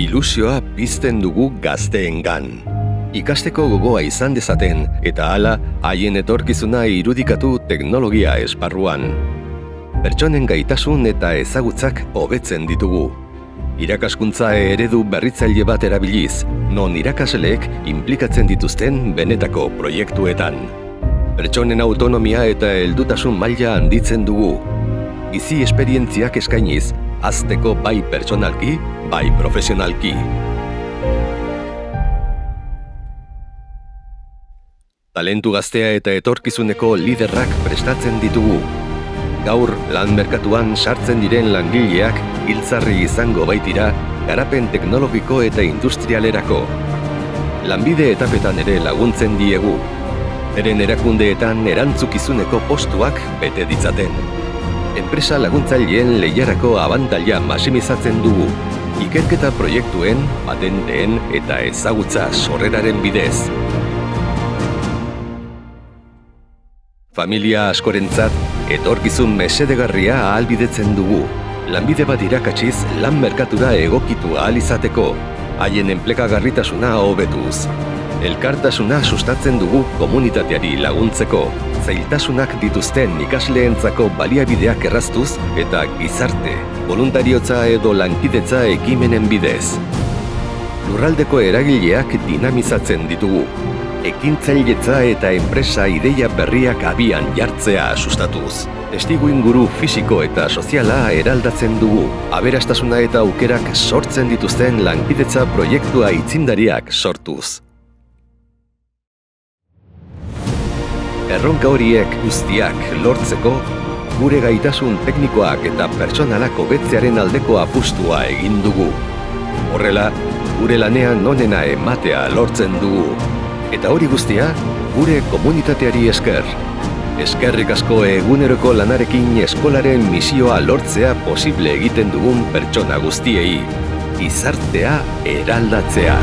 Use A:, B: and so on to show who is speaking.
A: Ilusioa pizten dugu gazteengan. Ikasteko gogoa izan dezaten eta hala haien etorkizuna irudikatu teknologia esparruan. Pertsonen gaitasun eta ezagutzak hobetzen ditugu. Irakaskuntza eredu berritzaile bat erabiliz, non irakasleek inplikatzen dituzten benetako proiektuetan. Pertsonen autonomia eta heldutasun maila handitzen dugu. Bizi esperientziak eskainiz, hazteko bai pertsonalki, bai profesionalki. Talentu gaztea eta etorkizuneko liderrak prestatzen ditugu. Gaur lan merkatuan sartzen diren langileak giltzarri izango baitira garapen teknologiko eta industrialerako. Lanbide etapetan ere laguntzen diegu. Beren erakundeetan erantzukizuneko postuak bete ditzaten. Enpresa laguntzaileen lehiarako abantaila maximizatzen dugu. Ikerketa proiektuen, patenteen eta ezagutza sorreraren bidez. Familia askorentzat, etorkizun mesedegarria ahalbidetzen dugu. Lanbide bat irakatsiz lan merkatura egokitu ahal izateko, haien enplekagarritasuna hobetuz. Elkartasuna sustatzen dugu komunitateari laguntzeko, zailtasunak dituzten ikasleentzako baliabideak erraztuz eta gizarte, boluntariotza edo lankidetza ekimenen bidez. Lurraldeko eragileak dinamizatzen ditugu. Ekintzailetza eta enpresa ideia berriak abian jartzea sustatuz. Testigu inguru fisiko eta soziala eraldatzen dugu. Aberastasuna eta aukerak sortzen dituzten lankidetza proiektua aitzindariak sortuz. Erronka horiek guztiak lortzeko, gure gaitasun teknikoak eta pertsonalak hobetzearen aldeko apustua egin dugu. Horrela, gure lanean onena ematea lortzen dugu. Eta hori guztia, gure komunitateari esker. Eskerrik asko eguneroko lanarekin eskolaren misioa lortzea posible egiten dugun pertsona guztiei. Gizartea eraldatzea.